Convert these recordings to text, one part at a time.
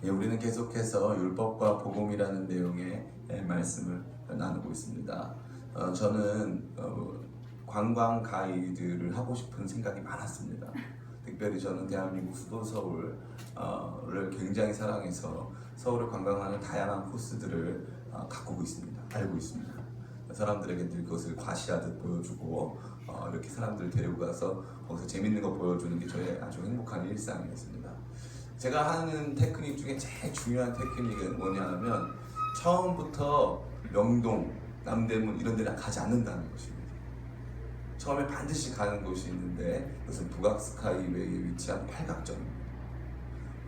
우리는 계속해서 율법과 복음이라는 내용의 말씀을 나누고 있습니다. 저는 관광 가이드를 하고 싶은 생각이 많았습니다. 특별히 저는 대한민국 수도 서울을 굉장히 사랑해서 서울을 관광하는 다양한 코스들을 가꾸고 있습니다. 알고 있습니다. 사람들에게 늘 그것을 과시하듯 보여주고 이렇게 사람들을 데리고 가서 거기서 재밌는 거 보여주는 게 저의 아주 행복한 일상이었습니다. 제가 하는 테크닉 중에 제일 중요한 테크닉은 뭐냐면 처음부터 명동, 남대문 이런 데를 가지 않는다는 것입니다. 처음에 반드시 가는 곳이 있는데 그것은 북악스카이웨이에 위치한 팔각정입니다.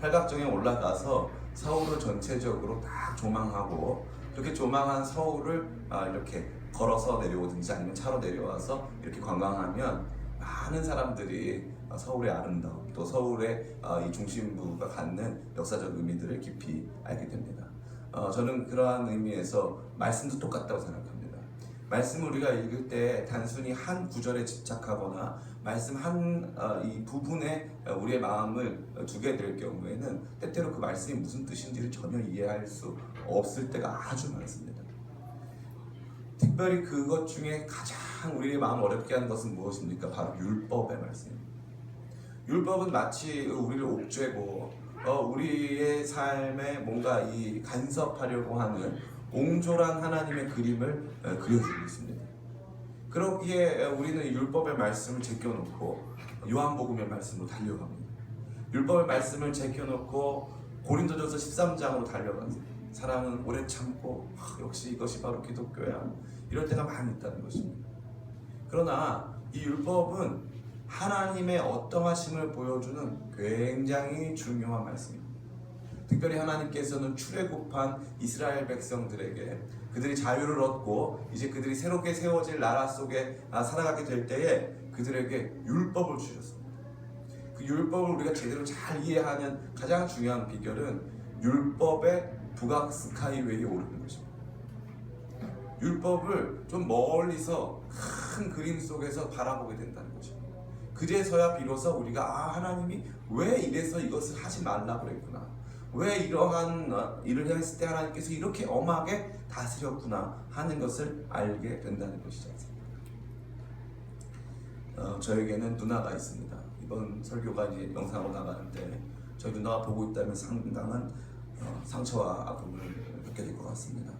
팔각정에 올라가서 서울을 전체적으로 딱 조망하고 그렇게 조망한 서울을 이렇게 걸어서 내려오든지 아니면 차로 내려와서 이렇게 관광하면 많은 사람들이 서울의 아름다움 또 서울의 이 중심부가 갖는 역사적 의미들을 깊이 알게 됩니다. 저는 그러한 의미에서 말씀도 똑같다고 생각합니다. 말씀을 우리가 읽을 때 단순히 한 구절에 집착하거나 말씀 이 부분에 우리의 마음을 두게 될 경우에는 때때로 그 말씀이 무슨 뜻인지를 전혀 이해할 수 없을 때가 아주 많습니다. 특별히 그것 중에 가장 우리의 마음을 어렵게 하는 것은 무엇입니까? 바로 율법의 말씀입니다. 율법은 마치 우리를 옥죄고 우리의 삶에 뭔가 간섭하려고 하는 옹졸한 하나님의 그림을 그려주고 있습니다. 그러기에 우리는 율법의 말씀을 제껴놓고 요한복음의 말씀으로 달려갑니다. 율법의 말씀을 제껴놓고 고린도전서 13장으로 달려갑니다. 사랑은 오래 참고 역시 이것이 바로 기독교야. 이럴 때가 많이 있다는 것입니다. 그러나 이 율법은 하나님의 어떠하심을 보여주는 굉장히 중요한 말씀입니다. 특별히 하나님께서는 출애굽한 이스라엘 백성들에게 그들이 자유를 얻고 이제 그들이 새롭게 세워질 나라 속에 살아가게 될 때에 그들에게 율법을 주셨습니다. 그 율법을 우리가 제대로 잘 이해하는 가장 중요한 비결은 율법의 북악스카이웨이에 오르는 것입니다. 율법을 좀 멀리서 큰 그림 속에서 바라보게 된다는 것입니다. 그제서야 비로소 우리가 하나님이 왜 이래서 이것을 하지 말라고 그랬구나, 왜 이러한 일을 했을 때 하나님께서 이렇게 엄하게 다스렸구나 하는 것을 알게 된다는 것이지 않습니까? 저에게는 누나가 있습니다. 이번 설교가 이제 영상으로 나가는데 저희 누나가 보고 있다면 상당한 상처와 아픔을 겪게 될 것 같습니다.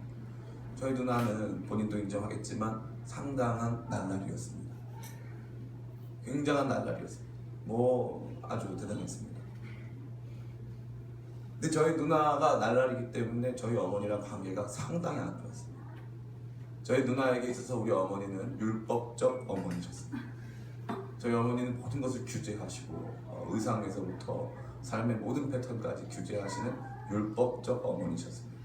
저희 누나는 본인도 인정하겠지만 상당한 날라리였습니다. 굉장한 날라리였습니다. 아주 대단했습니다. 근데 저희 누나가 날라리기 때문에 저희 어머니랑 관계가 상당히 안 좋았습니다. 저희 누나에게 있어서 우리 어머니는 율법적 어머니셨습니다. 저희 어머니는 모든 것을 규제하시고 의상에서부터 삶의 모든 패턴까지 규제하시는 율법적 어머니셨습니다.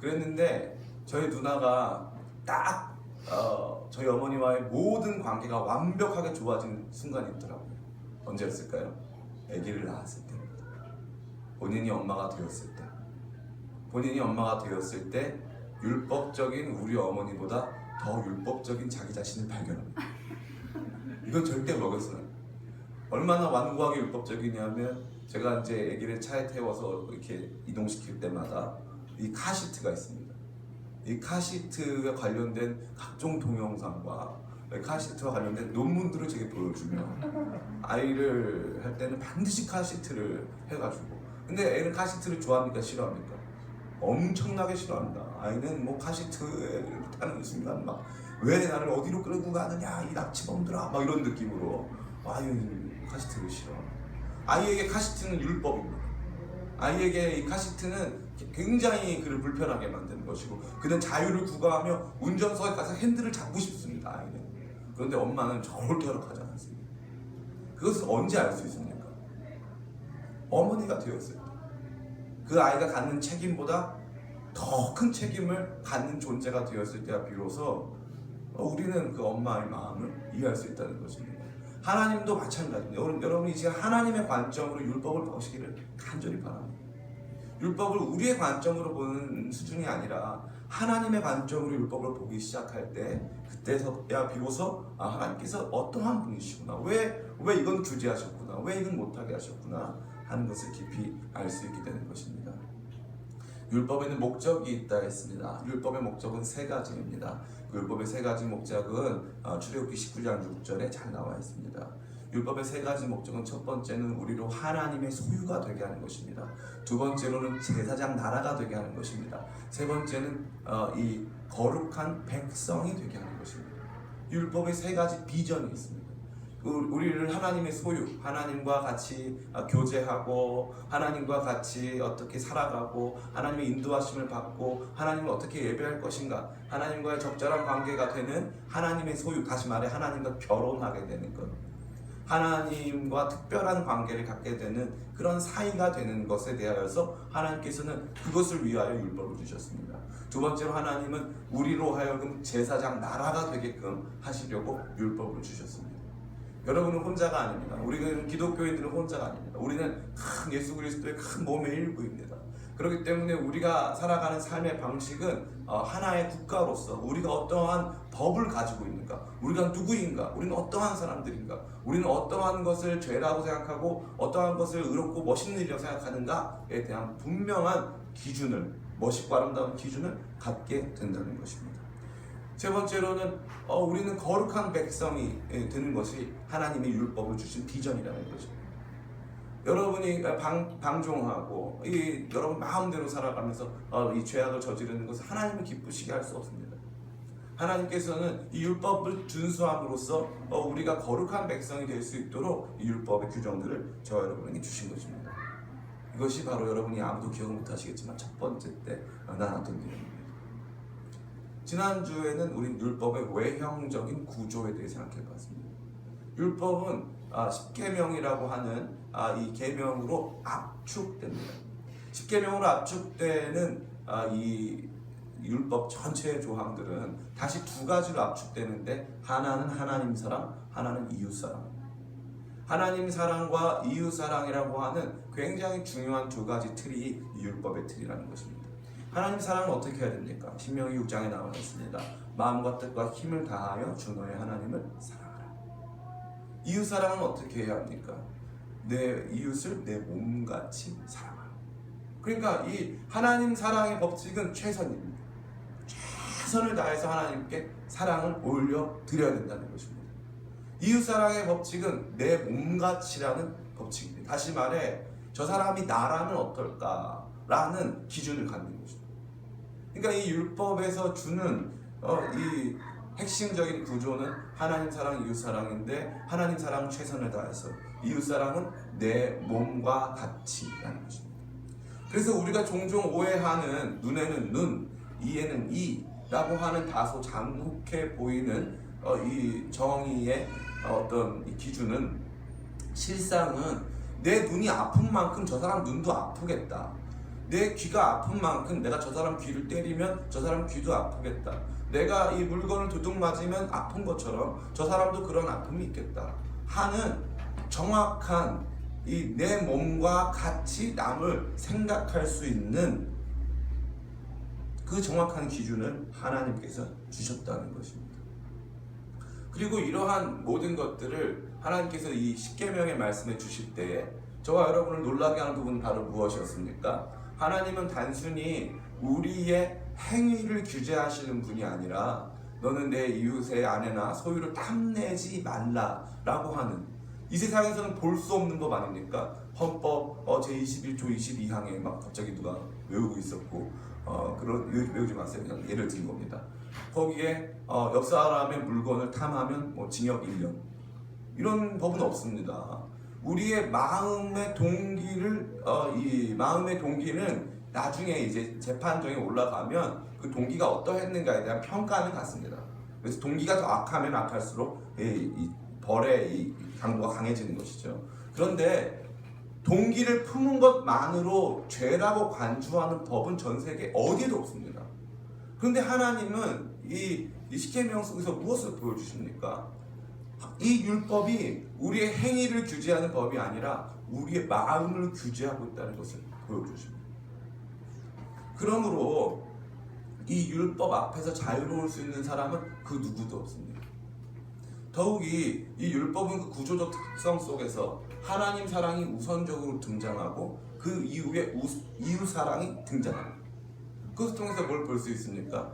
그랬는데 저희 누나가 딱 저희 어머니와의 모든 관계가 완벽하게 좋아진 순간이 있더라고요. 언제였을까요? 아기를 낳았을 때입니다. 본인이 엄마가 되었을 때. 본인이 엄마가 되었을 때 율법적인 우리 어머니보다 더 율법적인 자기 자신을 발견합니다. 이건 절대 먹었어요. 얼마나 완고하게 율법적이냐면 제가 이제 아기를 차에 태워서 이렇게 이동시킬 때마다 이 카시트가 있습니다. 이 카시트와 관련된 각종 동영상과 카시트와 관련된 논문들을 제게 보여주면 아이를 할 때는 반드시 카시트를 해가지고, 근데 애는 카시트를 좋아합니까 싫어합니까? 엄청나게 싫어합니다. 아이는 카시트에 타는 순간 왜 나를 어디로 끌고 가느냐 이 납치범들아 이런 느낌으로 아이는 카시트를 싫어합니다. 아이에게 카시트는 율법입니다. 아이에게 이 카시트는 굉장히 그를 불편하게 만드는 것이고 그는 자유를 구가하며 운전석에 가서 핸들을 잡고 싶습니다. 아이는. 그런데 엄마는 절대 허락하지 않습니다. 그것을 언제 알 수 있습니까? 어머니가 되었을 때. 그 아이가 갖는 책임보다 더 큰 책임을 갖는 존재가 되었을 때야 비로소 우리는 그 엄마의 마음을 이해할 수 있다는 것입니다. 하나님도 마찬가지입니다. 여러분이 지금 하나님의 관점으로 율법을 보시기를 간절히 바랍니다. 율법을 우리의 관점으로 보는 수준이 아니라 하나님의 관점으로 율법을 보기 시작할 때 그때서야 비로소 하나님께서 어떠한 분이시구나, 왜 이건 규제하셨구나, 왜 이건 못하게 하셨구나 하는 것을 깊이 알 수 있게 되는 것입니다. 율법에는 목적이 있다 했습니다. 율법의 목적은 세 가지입니다. 율법의 세 가지 목적은 출애굽기 19장 6절에 잘 나와 있습니다. 율법의 세 가지 목적은 첫 번째는 우리로 하나님의 소유가 되게 하는 것입니다. 두 번째로는 제사장 나라가 되게 하는 것입니다. 세 번째는 이 거룩한 백성이 되게 하는 것입니다. 율법의 세 가지 비전이 있습니다. 우리를 하나님의 소유, 하나님과 같이 교제하고 하나님과 같이 어떻게 살아가고 하나님의 인도하심을 받고 하나님을 어떻게 예배할 것인가, 하나님과의 적절한 관계가 되는 하나님의 소유, 다시 말해 하나님과 결혼하게 되는 것, 하나님과 특별한 관계를 갖게 되는 그런 사이가 되는 것에 대하여서 하나님께서는 그것을 위하여 율법을 주셨습니다. 두 번째로 하나님은 우리로 하여금 제사장 나라가 되게끔 하시려고 율법을 주셨습니다. 여러분은 혼자가 아닙니다. 우리는 기독교인들은 혼자가 아닙니다. 우리는 큰 예수 그리스도의 큰 몸의 일부입니다. 그렇기 때문에 우리가 살아가는 삶의 방식은 하나의 국가로서 우리가 어떠한 법을 가지고 있는가, 우리가 누구인가, 우리는 어떠한 사람들인가, 우리는 어떠한 것을 죄라고 생각하고 어떠한 것을 의롭고 멋있는 일이라고 생각하는가에 대한 분명한 기준을, 멋있고 아름다운 기준을 갖게 된다는 것입니다. 세 번째로는 우리는 거룩한 백성이 되는 것이 하나님의 율법을 주신 비전이라는 것입니다. 여러분이 방종하고 여러분 마음대로 살아가면서 이 죄악을 저지르는 것을 하나님을 기쁘시게 할 수 없습니다. 하나님께서는 이 율법을 준수함으로써 우리가 거룩한 백성이 될 수 있도록 이 율법의 규정들을 저와 여러분에게 주신 것입니다. 이것이 바로 여러분이 아무도 기억 못하시겠지만 첫 번째 때 나눴던 내용입니다. 지난주에는 우리 율법의 외형적인 구조에 대해 생각해봤습니다. 율법은 십계명이라고 하는 이 계명으로 압축됩니다. 십계명으로 압축되는 이 율법 전체의 조항들은 다시 두 가지로 압축되는데, 하나는 하나님 사랑, 하나는 이웃 사랑. 하나님 사랑과 이웃 사랑이라고 하는 굉장히 중요한 두 가지 틀이 이 율법의 틀이라는 것입니다. 하나님 사랑은 어떻게 해야 됩니까? 신명기 6장에 나와 있습니다. 마음과 뜻과 힘을 다하여 주 너의 하나님을 사랑하라. 이웃 사랑은 어떻게 해야 합니까? 내 이웃을 내 몸같이 사랑하라. 그러니까 이 하나님 사랑의 법칙은 최선입니다. 최선을 다해서 하나님께 사랑을 올려드려야 된다는 것입니다. 이웃 사랑의 법칙은 내 몸같이라는 법칙입니다. 다시 말해 저 사람이 나라면 어떨까라는 기준을 갖는 것입니다. 그러니까 이 율법에서 주는 이 핵심적인 구조는 하나님 사랑, 이웃 사랑인데, 하나님 사랑은 최선을 다해서, 이웃 사랑은 내 몸과 같이라는 것입니다. 그래서 우리가 종종 오해하는 눈에는 눈, 이에는 이라고 하는 다소 잔혹해 보이는 이 정의의 어떤 이 기준은 실상은 내 눈이 아픈 만큼 저 사람 눈도 아프겠다. 내 귀가 아픈 만큼 내가 저 사람 귀를 때리면 저 사람 귀도 아프겠다. 내가 이 물건을 두둑 맞으면 아픈 것처럼 저 사람도 그런 아픔이 있겠다 하는 정확한 이 내 몸과 같이 남을 생각할 수 있는 그 정확한 기준을 하나님께서 주셨다는 것입니다. 그리고 이러한 모든 것들을 하나님께서 이 십계명의 말씀에 주실 때에 저와 여러분을 놀라게 하는 부분은 바로 무엇이었습니까? 하나님은 단순히 우리의 행위를 규제하시는 분이 아니라 너는 내 이웃의 아내나 소유를 탐내지 말라라고 하는, 이 세상에서는 볼 수 없는 법 아닙니까? 헌법 제21조 22항에 막 갑자기 누가 외우고 있었고 그런 외우지 마세요. 그냥 예를 든 겁니다. 거기에 옆 사람의 물건을 탐하면 징역 1년 이런 법은 없습니다. 우리의 마음의 동기를 이 마음의 동기는 나중에 이제 재판정에 올라가면 그 동기가 어떠했는가에 대한 평가는 같습니다. 그래서 동기가 더 악하면 악할수록 이 벌의 이 강도가 강해지는 것이죠. 그런데 동기를 품은 것만으로 죄라고 간주하는 법은 전 세계 어디에도 없습니다. 그런데 하나님은 이 십계명 속에서 무엇을 보여주십니까? 이 율법이 우리의 행위를 규제하는 법이 아니라 우리의 마음을 규제하고 있다는 것을 보여주십니다. 그러므로 이 율법 앞에서 자유로울 수 있는 사람은 그 누구도 없습니다. 더욱이 이 율법은 그 구조적 특성 속에서 하나님 사랑이 우선적으로 등장하고 그 이후에 이웃 사랑이 등장합니다. 그것을 통해서 뭘 볼 수 있습니까?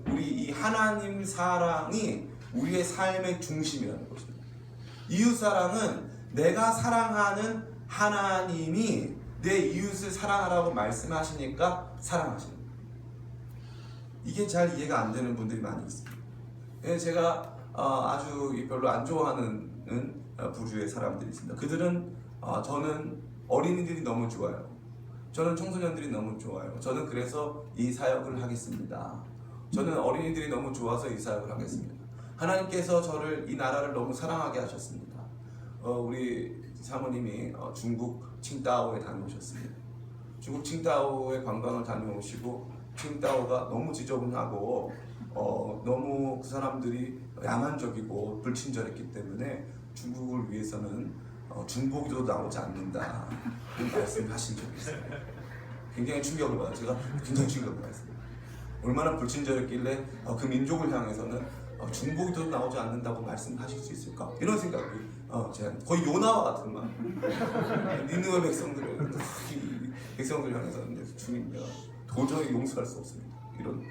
우리 이 하나님 사랑이 우리의 삶의 중심이라는 것입니다. 이웃 사랑은 내가 사랑하는 하나님이 내 이웃을 사랑하라고 말씀하시니까 사랑하십니다. 이게 잘 이해가 안 되는 분들이 많이 있습니다. 제가 아주 별로 안 좋아하는 부류의 사람들이 있습니다. 그들은 저는 어린이들이 너무 좋아요. 저는 청소년들이 너무 좋아요. 저는 그래서 이 사역을 하겠습니다. 저는 어린이들이 너무 좋아서 이 사역을 하겠습니다. 하나님께서 저를 이 나라를 너무 사랑하게 하셨습니다. 우리 사모님이 중국 칭다오에 다녀오셨습니다. 중국 칭다오에 관광을 다녀오시고 칭다오가 너무 지저분하고 너무 그 사람들이 야만적이고 불친절했기 때문에 중국을 위해서는 중복도 나오지 않는다 이런 말씀을 하신 적이 있어요. 굉장히 충격을 받아요. 제가 굉장히 충격을 받았습니다. 얼마나 불친절했길래 그 민족을 향해서는 중복도 나오지 않는다고 말씀하실 수 있을까? 이런 생각이 제가 거의 요나와 같은 말. 니느웨 백성들 향해서는 주님 내가 도저히 용서할 수 없습니다. 이런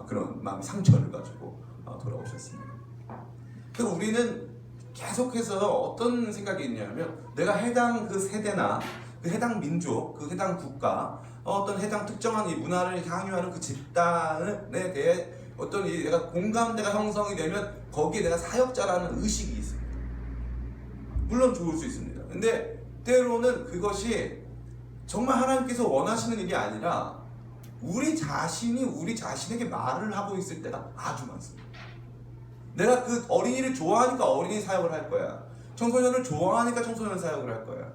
그런 마음 상처를 가지고 돌아오셨습니다. 그래서 우리는 계속해서 어떤 생각이 있냐면 내가 해당 그 세대나 그 해당 민족, 그 해당 국가, 어떤 해당 특정한 이 문화를 향유하는 그 집단에 대해 어떤 내가 공감대가 형성이 되면 거기에 내가 사역자라는 의식이 있습니다. 물론 좋을 수 있습니다. 근데 때로는 그것이 정말 하나님께서 원하시는 일이 아니라 우리 자신이 우리 자신에게 말을 하고 있을 때가 아주 많습니다. 내가 그 어린이를 좋아하니까 어린이 사역을 할 거야. 청소년을 좋아하니까 청소년 사역을 할 거야.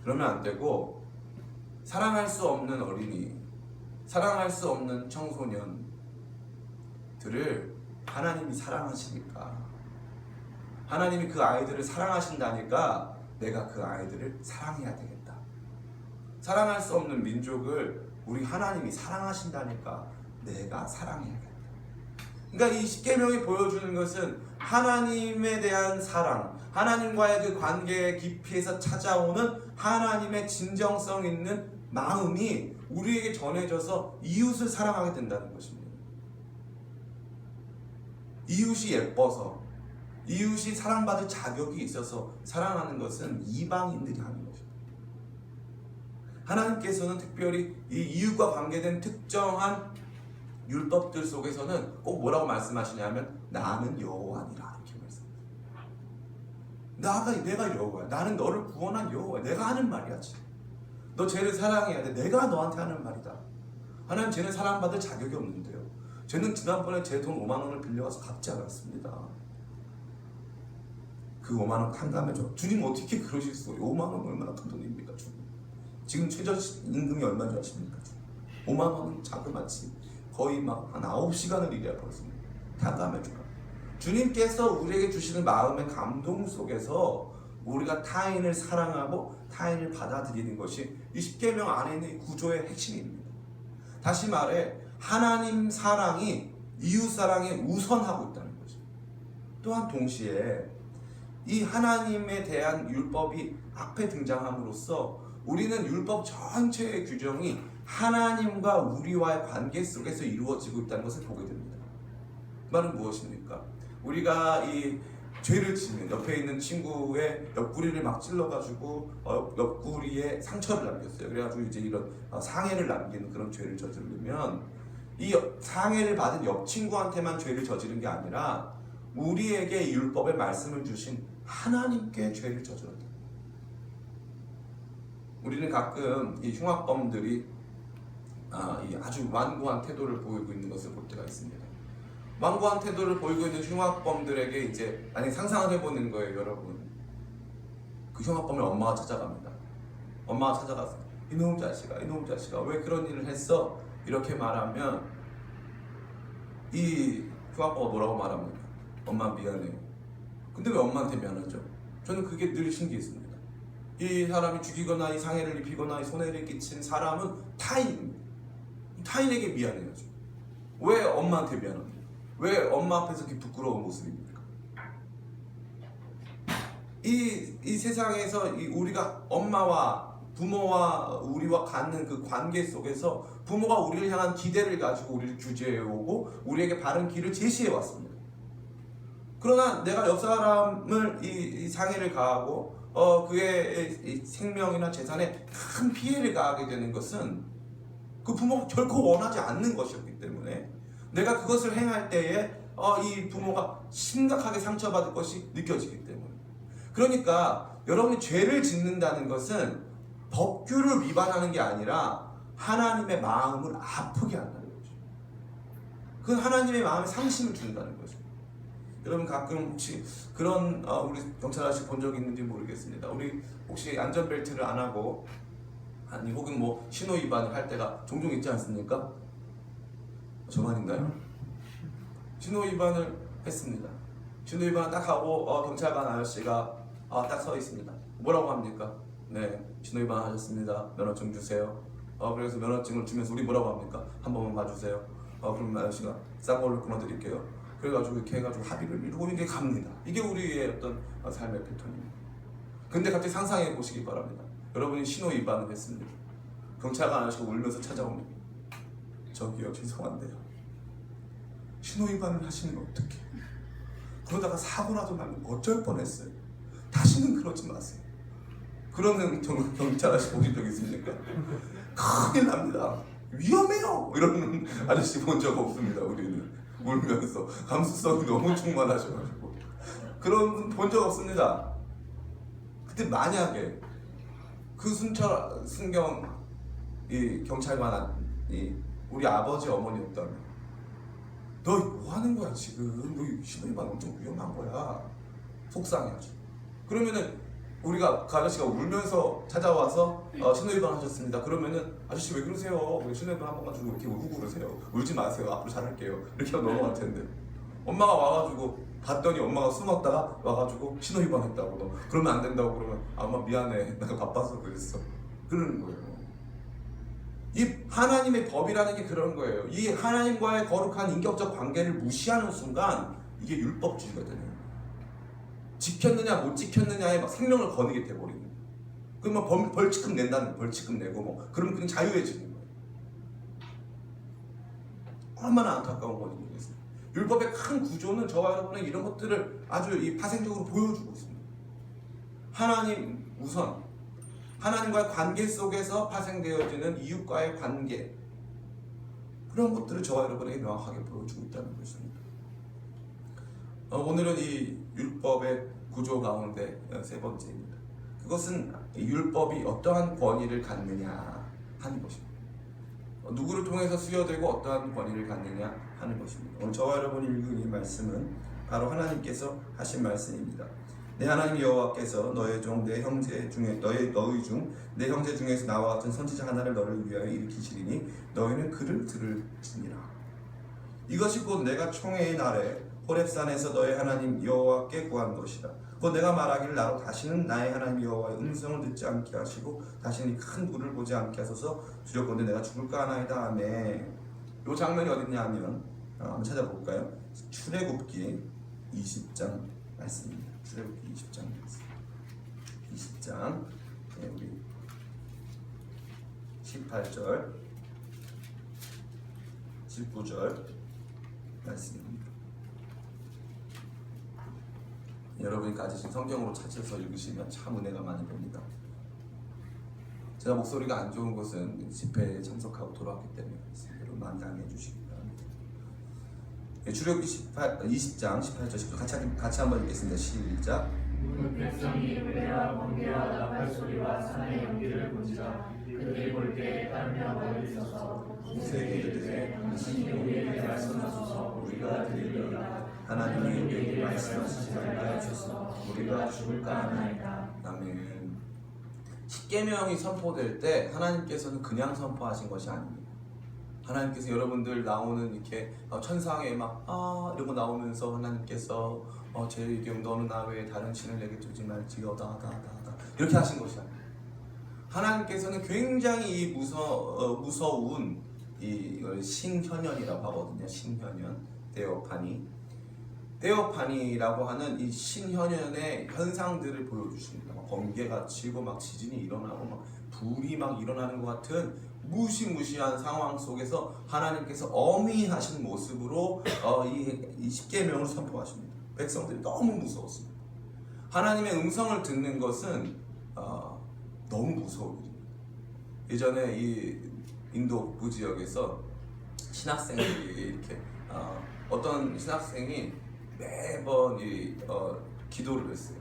그러면 안 되고 사랑할 수 없는 어린이, 사랑할 수 없는 청소년들을 하나님이 사랑하시니까 하나님이 그 아이들을 사랑하신다니까 내가 그 아이들을 사랑해야 되겠다. 사랑할 수 없는 민족을 우리 하나님이 사랑하신다니까 내가 사랑해야겠다. 그러니까 이 십계명이 보여주는 것은 하나님에 대한 사랑, 하나님과의 그 관계의 깊이에서 찾아오는 하나님의 진정성 있는 마음이 우리에게 전해져서 이웃을 사랑하게 된다는 것입니다. 이웃이 예뻐서, 이웃이 사랑받을 자격이 있어서 사랑하는 것은 이방인들이 하는 것입니다. 하나님께서는 특별히 이 이웃과 관계된 특정한 율법들 속에서는 꼭 뭐라고 말씀하시냐면 나는 여호와니라 이렇게 말씀합니다. 내가 여호와야. 나는 너를 구원한 여호와야. 내가 하는 말이야. 너 쟤를 사랑해야 돼. 내가 너한테 하는 말이다. 하나님 쟤는 사랑받을 자격이 없는데요. 쟤는 지난번에 제 돈 5만 원을 빌려가서 갚지 않았습니다. 그 5만 원 탕감해줘. 주님 어떻게 그러실 수 있어요? 5만 원 얼마나 큰 돈입니까? 주님. 지금 최저임금이 얼마인 줄 아십니까? 5만 원은 자그마치 거의 막 한 9시간을 일해야 벌습니다. 탕감해주라. 주님께서 우리에게 주시는 마음의 감동 속에서 우리가 타인을 사랑하고 타인을 받아들이는 것이 이 십계명 안에 있는 이 구조의 핵심입니다. 다시 말해 하나님 사랑이 이웃 사랑에 우선하고 있다는 거죠. 또한 동시에 이 하나님에 대한 율법이 앞에 등장함으로써 우리는 율법 전체의 규정이 하나님과 우리와의 관계 속에서 이루어지고 있다는 것을 보게 됩니다. 그 말은 무엇입니까? 우리가 이 죄를 지면 옆에 있는 친구의 옆구리를 막 찔러가지고 옆구리에 상처를 남겼어요. 그래가지고 이제 이런 상해를 남기는 그런 죄를 저지르면 이 상해를 받은 옆 친구한테만 죄를 저지른 게 아니라 우리에게 율법의 말씀을 주신 하나님께 죄를 저질렀다. 우리는 가끔 이 흉악범들이 아주 완고한 태도를 보이고 있는 것을 볼 때가 있습니다. 완고한 태도를 보이고 있는 흉악범들에게 이제 만약 상상을 해보는 거예요, 여러분. 그 흉악범을 엄마가 찾아갑니다. 엄마가 찾아가서 이놈 자식아 왜 그런 일을 했어? 이렇게 말하면 이 흉악범가 뭐라고 말합니까? 엄마 미안해. 근데 왜 엄마한테 미안하죠? 저는 그게 늘 신기했습니다. 이 사람이 죽이거나 이 상해를 입히거나 이 손해를 끼친 사람은 타인입니다. 타인에게 미안해야죠. 왜 엄마한테 미안합니까? 왜 엄마 앞에서 그 부끄러운 모습입니까? 이 세상에서 우리가 엄마와 부모와 우리와 갖는 그 관계 속에서 부모가 우리를 향한 기대를 가지고 우리를 규제해오고 우리에게 바른 길을 제시해왔습니다. 그러나 내가 옆 사람을 이 상해를 가하고 그의 이 생명이나 재산에 큰 피해를 가하게 되는 것은 그 부모가 결코 원하지 않는 것이었기 때문에 내가 그것을 행할 때에 이 부모가 심각하게 상처받을 것이 느껴지기 때문에. 그러니까 여러분이 죄를 짓는다는 것은 법규를 위반하는 게 아니라 하나님의 마음을 아프게 한다는 거죠. 그 하나님의 마음에 상심을 준다는 거죠. 여러분 가끔 혹시 그런 우리 경찰 아저씨 본 적 있는지 모르겠습니다. 우리 혹시 안전벨트를 안 하고 아니 혹은 뭐 신호 위반을 할 때가 종종 있지 않습니까? 저만인가요? 신호 위반을 했습니다. 신호 위반을 딱 하고 경찰관 아저씨가 딱 서 있습니다. 뭐라고 합니까? 네, 신호 위반 하셨습니다. 면허증 주세요. 그래서 면허증을 주면서 우리 뭐라고 합니까? 한 번만 봐주세요. 그럼 아저씨가 싼 걸로 끊어드릴게요. 그래가지고 이렇게 해가지고 합의를 이루고 이제 갑니다. 이게 우리의 어떤 삶의 패턴입니다. 근데 갑자기 상상해 보시기 바랍니다. 여러분이 신호 위반을 했습니다. 경찰관 아저씨가 울면서 찾아옵니다. 저기요, 죄송한데요. 신호 위반을 하시면 어떡해? 그러다가 사고라도 나면 어쩔 뻔했어요. 다시는 그러지 마세요. 그러는 경찰 아저씨 보신 적 있습니까? 큰일 납니다. 위험해요. 이러는 아저씨 본 적 없습니다. 우리는 울면서 감수성이 너무 충만하셔가지고 그런 분 본 적 없습니다. 근데 만약에 그 순경 이 경찰관이 우리 아버지 어머니였다면 너 뭐 하는 거야 지금? 너 신호위반 엄청 위험한 거야. 속상해하죠. 그러면은 우리가 그 아저씨가 울면서 찾아와서 신호위반 하셨습니다. 그러면은 아저씨 왜 그러세요? 왜 신호위반 한 번만 주고 이렇게 울고 그러세요? 울지 마세요. 앞으로 잘할게요. 이렇게 하면 넘어갈 텐데 엄마가 와가지고 봤더니 엄마가 숨었다가 와가지고 신호위반 했다고 너 그러면 안 된다고 그러면 엄마 미안해. 내가 바빠서 그랬어. 그러는 거예요. 이 하나님의 법이라는 게 그런 거예요. 이 하나님과의 거룩한 인격적 관계를 무시하는 순간 이게 율법주의가 되는 거예요. 지켰느냐 못 지켰느냐에 막 생명을 거느게 돼버리는 거예요. 그러면 벌칙금 낸다는 벌칙금 내고 뭐 그러면 그냥 자유해지는 거예요. 얼마나 안타까운 건지 모르겠습니다. 율법의 큰 구조는 저와 여러분의 이런 것들을 아주 파생적으로 보여주고 있습니다. 하나님 우선 하나님과의 관계 속에서 파생되어지는 이웃과의 관계 그런 것들을 저와 여러분에게 명확하게 보여주고 있다는 것입니다. 오늘은 이 율법의 구조 가운데 세 번째입니다. 그것은 율법이 어떠한 권위를 갖느냐 하는 것입니다. 누구를 통해서 수여되고 어떠한 권위를 갖느냐 하는 것입니다. 오늘 저와 여러분이 읽은 이 말씀은 바로 하나님께서 하신 말씀입니다. 내 하나님 여호와께서 너의 종 내 형제 중에 너희 중 내 형제 중에서 나와 같은 선지자 하나를 너를 위하여 일으키시리니 너희는 그를 들을지니라. 이것이 곧 내가 총회의 날에 호렙산에서 너의 하나님 여호와께 구한 것이다. 곧 내가 말하기를 나로 다시는 나의 하나님 여호와의 음성을 듣지 않게 하시고 다시는 큰 불을 보지 않게 하소서. 두렵건대 내가 죽을까 하나이다. 아멘. 이 장면이 어딨냐 하면 한번 찾아볼까요? 출애굽기 20장 말씀입니다. 출애굽기 20장 말씀. 20장 우리 18절 19절 말씀입니다. 여러분이 가지신 성경으로 찾아서 읽으시면 참 은혜가 많이 됩니다. 제가 목소리가 안 좋은 것은 집회에 참석하고 돌아왔기 때문에 그렇습니다. 여러분 많이 양해해 주시기 바랍니다. 출애굽기 20장 18절 19절 같이 한번 읽겠습니다. 시작. 백성이 의뢰와 번개와 나팔 소리와 산의 연기를 본지라. 그들이 볼 때에 따르며 멀리 서서 모세에게 이르되 당신이 우리에게 말씀하소서 우리가 들으리이다. 하나님이 우리에게 말씀하시지 말라 하소서 우리가 죽을까 하나이다. 아멘. 십계명이 선포될 때 하나님께서는 그냥 선포하신 것이 아닙니다. 하나님께서 여러분들 나오는 이렇게 천상에 막 이런 거 나오면서 하나님께서 제 의견 너는 나 외에 다른 신을 내게 두지 말지어다 이렇게 하신 것이 아닙니다. 하나님께서는 굉장히 무서운 이걸 신현연이라고 하거든요. 신현연 대어판이 테오파니라고 하는 이 신현현의 현상들을 보여주십니다. 막 번개가 치고 막 지진이 일어나고 막 불이 막 일어나는 것 같은 무시무시한 상황 속에서 하나님께서 어미하신 모습으로 이 십계명을 선포하십니다. 백성들이 너무 무서웠습니다. 하나님의 음성을 듣는 것은 너무 무서운 일입니다. 예전에 이 인도 북부 지역에서 신학생들이 이렇게 어떤 신학생이 매번 기도를 했어요.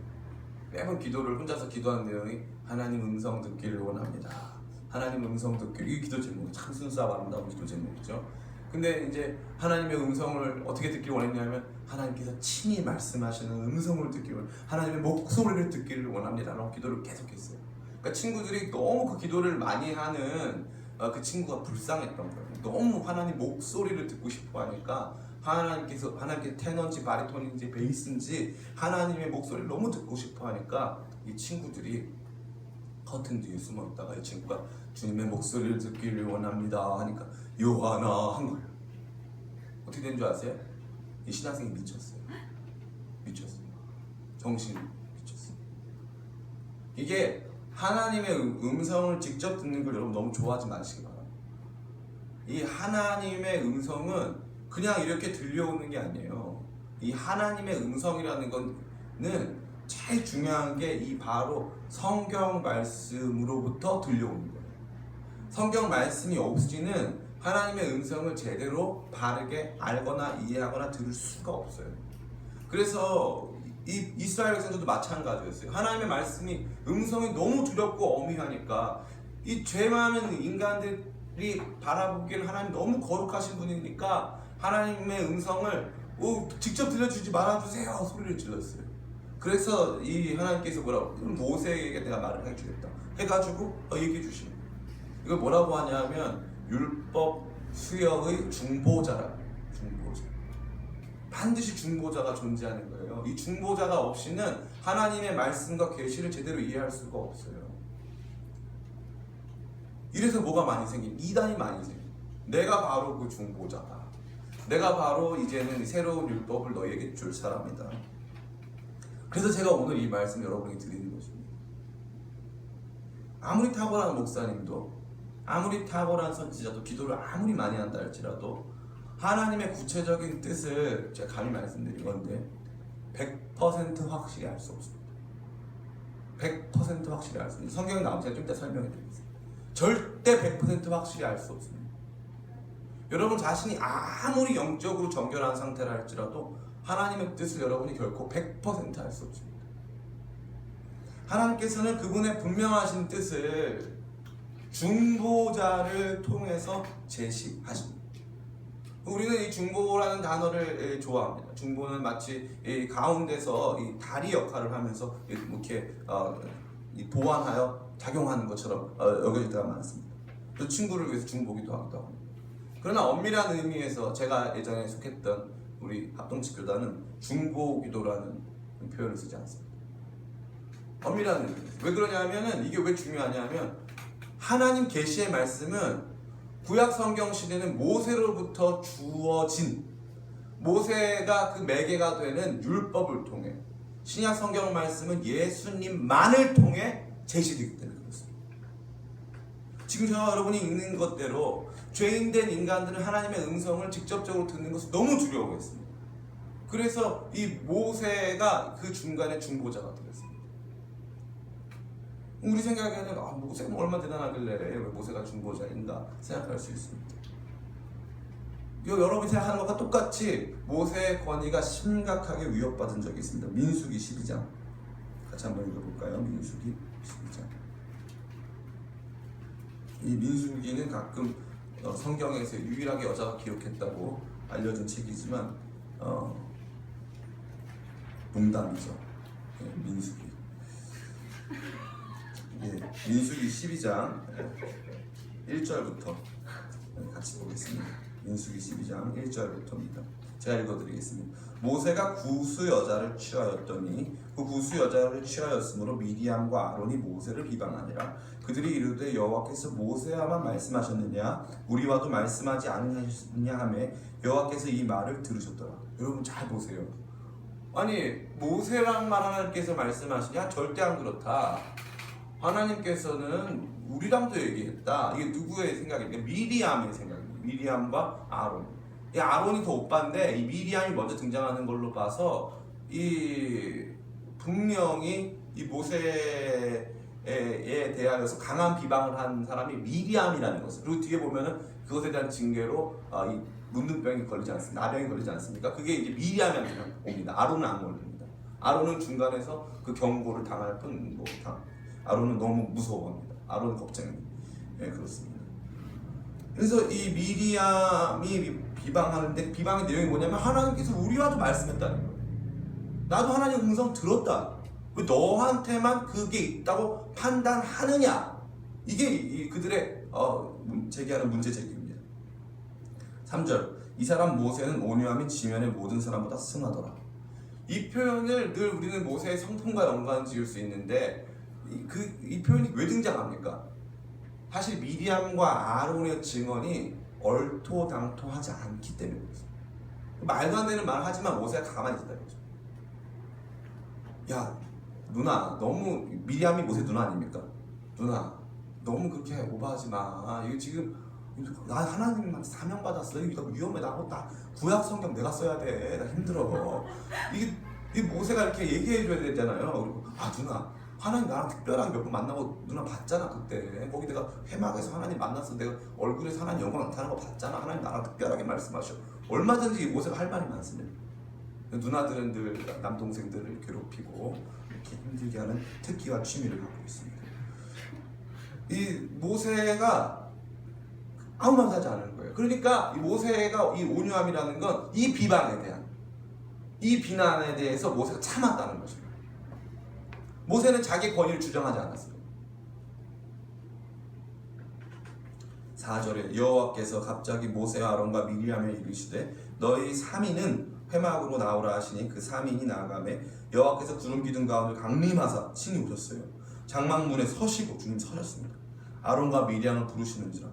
매번 기도를 혼자서 기도하는 내용이 하나님 음성 듣기를 원합니다. 하나님 음성 듣기를, 이 기도 제목이 참 순수하고 아름다운 기도 제목이죠. 근데 이제 하나님의 음성을 어떻게 듣기를 원했냐면 하나님께서 친히 말씀하시는 음성을 듣기를 하나님의 목소리를 듣기를 원합니다라고 기도를 계속했어요. 그러니까 친구들이 너무 그 기도를 많이 하는 그 친구가 불쌍했던 거예요. 너무 하나님 목소리를 듣고 싶어 하니까 하나님께 테너인지 바리톤인지 베이스인지 하나님의 목소리를 너무 듣고 싶어 하니까 이 친구들이 커튼 뒤에 숨어 있다가 이 친구가 주님의 목소리를 듣기를 원합니다 하니까 요하나 한 거예요. 어떻게 된 줄 아세요? 이 신학생이 미쳤어요. 정신이 미쳤어요. 이게 하나님의 음성을 직접 듣는 걸 여러분 너무 좋아하지 마시기 바랍니다. 이 하나님의 음성은 그냥 이렇게 들려오는 게 아니에요. 이 하나님의 음성이라는 거는 제일 중요한 게 이 바로 성경 말씀으로부터 들려오는 거예요. 성경 말씀이 없이는 하나님의 음성을 제대로 바르게 알거나 이해하거나 들을 수가 없어요. 그래서 이 이스라엘 백성들도 마찬가지였어요. 하나님의 말씀이 음성이 너무 두렵고 어미하니까 이 죄 많은 인간들이 바라보기에는 하나님 너무 거룩하신 분이니까 하나님의 음성을 직접 들려주지 말아주세요 소리를 질렀어요. 그래서 이 하나님께서 뭐라고 모세에게 내가 말을 해주겠다 해가지고 얘기해 주시는 거예요. 이걸 뭐라고 하냐면 율법 수여의 중보자라. 중보자. 반드시 중보자가 존재하는 거예요. 이 중보자가 없이는 하나님의 말씀과 계시를 제대로 이해할 수가 없어요. 이래서 뭐가 많이 생긴? 이단이 많이 생긴. 내가 바로 그 중보자다. 내가 바로 이제는 새로운 율법을 너에게 줄 사람이다. 그래서 제가 오늘 이 말씀 여러분에게 드리는 것입니다. 아무리 탁월한 목사님도 아무리 탁월한 선지자도 기도를 아무리 많이 한다 할지라도 하나님의 구체적인 뜻을 제가 감히 말씀드린 건데 100% 확실히 알 수 없습니다. 100% 확실히 알 수 없습니다. 성경에 나오면 제가 좀 이따 설명해 드리겠습니다. 절대 100% 확실히 알 수 없습니다. 여러분 자신이 아무리 영적으로 정결한 상태라 할지라도 하나님의 뜻을 여러분이 결코 100% 알 수 없습니다. 하나님께서는 그분의 분명하신 뜻을 중보자를 통해서 제시하십니다. 우리는 이 중보라는 단어를 좋아합니다. 중보는 마치 이 가운데서 이 다리 역할을 하면서 이렇게 보완하여 작용하는 것처럼 여겨질 때가 많습니다. 또 친구를 위해서 중보기도 하기도 합니다. 그러나 엄밀한 의미에서 제가 예전에 속했던 우리 합동치교단은 중보기도라는 표현을 쓰지 않습니다. 엄밀한 의미에서. 왜 그러냐면은 이게 왜 중요하냐면 하나님 계시의 말씀은 구약 성경 시대는 모세로부터 주어진 모세가 그 매개가 되는 율법을 통해 신약 성경 말씀은 예수님만을 통해 제시되기 때문에 그렇습니다. 지금 저와 여러분이 읽는 것대로 죄인된 인간들은 하나님의 음성을 직접적으로 듣는 것을 너무 두려워했습니다. 그래서 이 모세가 그 중간에 중보자가 되었습니다. 우리 생각에는 모세가 얼마나 대단하길래 왜 모세가 중보자인가 생각할 수 있습니다. 여러분이 생각하는 것과 똑같이 모세의 권위가 심각하게 위협받은 적이 있습니다. 민수기 12장 같이 한번 읽어볼까요? 민수기 12장. 이 민수기는 가끔 성경에서 유일하게 여자가 기록했다고 알려진 책이지만 농담이죠. 민수기. 민수기 12장 1절부터 같이 보겠습니다. 민수기 12장 1절부터입니다. 제가 읽어드리겠습니다. 모세가 구스 여자를 취하였더니 그 구스 여자를 취하였으므로 미디암과 아론이 모세를 비방하니라. 그들이 이르되 여호와께서 모세와만 말씀하셨느냐 우리와도 말씀하지 않으셨느냐 하매 여호와께서 이 말을 들으셨더라. 여러분 잘 보세요. 아니 모세랑만 하나님께서 말씀하시냐? 절대 안 그렇다. 하나님께서는 우리랑도 얘기했다. 이게 누구의 생각입니까? 미리암의 생각입니다. 미리암과 아론. 이 아론이 더 오빠인데 이 미리암이 먼저 등장하는 걸로 봐서 이 분명히 이 모세에 대하여서 강한 비방을 한 사람이 미리암이라는 것을. 그리고 뒤에 보면은 그것에 대한 징계로 이 문둥병이 걸리지 않습니까? 나병이 걸리지 않습니까? 그게 이제 미리암한테 옵니다. 아론은 안 걸립니다. 아론은 중간에서 그 경고를 당할 뿐 아론은 너무 무서워합니다. 아론은 겁쟁이. 네, 그렇습니다. 그래서 이 미리암이 비방하는데 비방의 내용이 뭐냐면 하나님께서 우리와도 말씀했다는 거예요. 나도 하나님 음성 들었다. 왜 너한테만 그게 있다고 판단하느냐? 이게 그들의 제기하는 문제 제기입니다. 3절 이 사람 모세는 온유함이 지면의 모든 사람보다 승하더라. 이 표현을 늘 우리는 모세의 성품과 연관 지을 수 있는데 이 표현이 왜 등장합니까? 사실 미리암과 아론의 증언이 얼토당토하지 않기 때문에 그렇습니다. 말도 안 되는 말을 하지만 모세가 가만히 있다 이거죠. 야 누나 너무 미리암이 모세 누나 아닙니까? 누나 너무 그렇게 오버하지 마. 이거 지금 나 하나님한테 사명 받았어. 이거 위험해. 나 구약 성경 내가 써야 돼. 나 힘들어. 이게 모세가 이렇게 얘기해 줘야 되잖아요. 그리고 누나 하나님 나랑 특별하게 몇 번 만나고 누나 봤잖아 그때. 거기 내가 회막에서 하나님 만났어. 내가 얼굴에서 하나님 영광 나타나는 거 봤잖아. 하나님 나랑 특별하게 말씀하셔. 얼마든지 모세가 할 말이 많습니다. 누나들은 늘 남동생들을 괴롭히고 이렇게 힘들게 하는 특기와 취미를 갖고 있습니다. 이 모세가 아무 말도 하지 않는 거예요. 그러니까 이 모세가 이 온유함이라는 건 이 비방에 대한 이 비난에 대해서 모세가 참았다는 것입니다. 모세는 자기 권위를 주장하지 않았어요. 4절에 여호와께서 갑자기 모세와 아론과 미리암에 이르시되 너희 3인은 회막으로 나오라 하시니 그 3인이 나아가매 여호와께서 구름 기둥 가운데 강림하사 친히 오셨어요. 장막문에 서시고 주님 서셨습니다. 아론과 미리암을 부르시는지라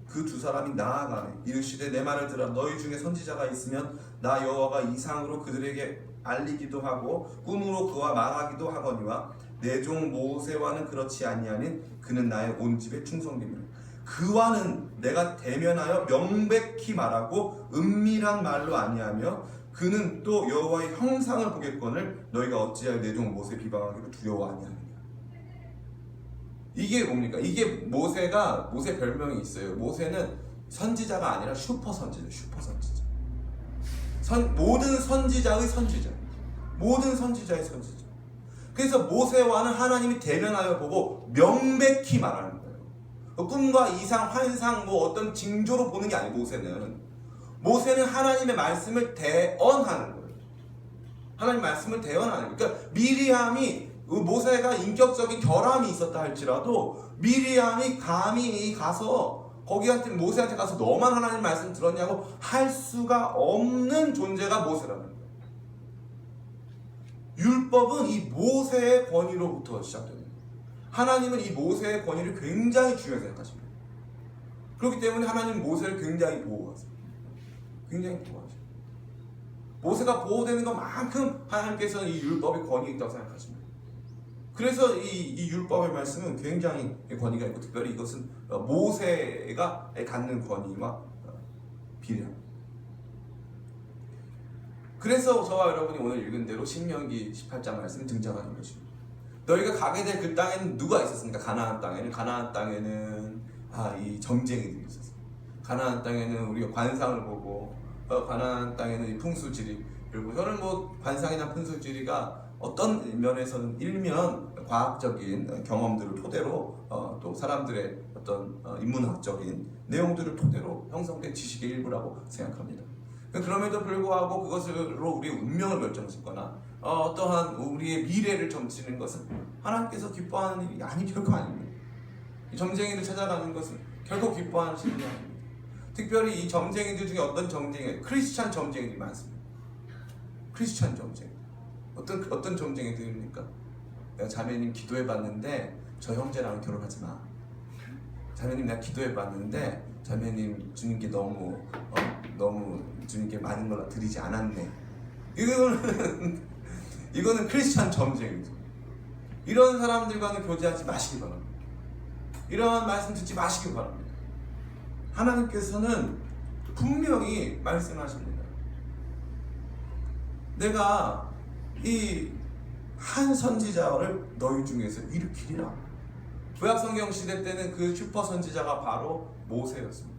그 두 사람이 나아가매 이르시되 내 말을 들으라. 너희 중에 선지자가 있으면 나 여호와가 이상으로 그들에게 알리기도 하고 꿈으로 그와 말하기도 하거니와 내 종 모세와는 그렇지 아니하니 그는 나의 온 집에 충성됨이라. 그와는 내가 대면하여 명백히 말하고 은밀한 말로 아니하며 그는 또 여호와의 형상을 보겠거늘 너희가 어찌하여 내 종 모세 비방하기로 두려워 아니하느냐. 이게 뭡니까? 이게 모세 별명이 있어요. 모세는 선지자가 아니라 슈퍼 선지자. 모든 선지자의 선지자. 모든 선지자의 선지자. 그래서 모세와는 하나님이 대면하여 보고 명백히 말하는 거예요. 꿈과 이상, 환상, 어떤 징조로 보는 게 아니고 모세는 하나님의 말씀을 대언하는 거예요. 하나님 말씀을 대언하는 거예요. 그러니까 미리암이 모세가 인격적인 결함이 있었다 할지라도 미리암이 감히 가서 거기한테 모세한테 가서 너만 하나님 말씀 들었냐고 할 수가 없는 존재가 모세라는 거예요. 율법은 이 모세의 권위로부터 시작됩니다. 하나님은 이 모세의 권위를 굉장히 중요하게 생각하십니다. 그렇기 때문에 하나님은 모세를 굉장히 보호하세요. 굉장히 보호하세요. 모세가 보호되는 것만큼 하나님께서는 이 율법의 권위가 있다고 생각하십니다. 그래서 이 율법의 말씀은 굉장히 권위가 있고 특별히 이것은 모세가 갖는 권위와 비례합니다. 그래서 저와 여러분이 오늘 읽은 대로 신명기 18장 말씀이 등장하는 것입니다. 너희가 가게 될 그 땅에는 누가 있었습니까? 가나안 땅에는 이 점쟁이들이 있었어요. 가나안 땅에는 우리가 관상을 보고 가나안 땅에는 이 풍수지리, 그리고 저는 관상이나 풍수지리가 어떤 면에서는 일면 과학적인 경험들을 토대로 또 사람들의 어떤 인문학적인 내용들을 토대로 형성된 지식의 일부라고 생각합니다. 그럼에도 불구하고 그것으로 우리의 운명을 결정짓거나 어떠한 우리의 미래를 점치는 것은 하나님께서 기뻐하는 일이 결코 아닙니다. 이 점쟁이를 찾아가는 것은 결코 기뻐하시는 일이 아닙니다. 특별히 이 점쟁이들 중에 어떤 점쟁이, 크리스찬 점쟁이들이 많습니다. 크리스찬 점쟁이. 어떤 점쟁이들입니까? 내가 자매님 기도해봤는데 저 형제랑 결혼하지 마. 자매님 내가 기도해봤는데 자매님 주님께 너무 주님께 많은 걸 드리지 않았네. 이거는 이거는 크리스찬 점쟁이죠. 이런 사람들과는 교제하지 마시기 바랍니다. 이러한 말씀 듣지 마시기 바랍니다. 하나님께서는 분명히 말씀하십니다. 내가 이 한 선지자를 너희 중에서 일으키리라. 구약성경 시대 때는 그 슈퍼 선지자가 바로 모세였습니다.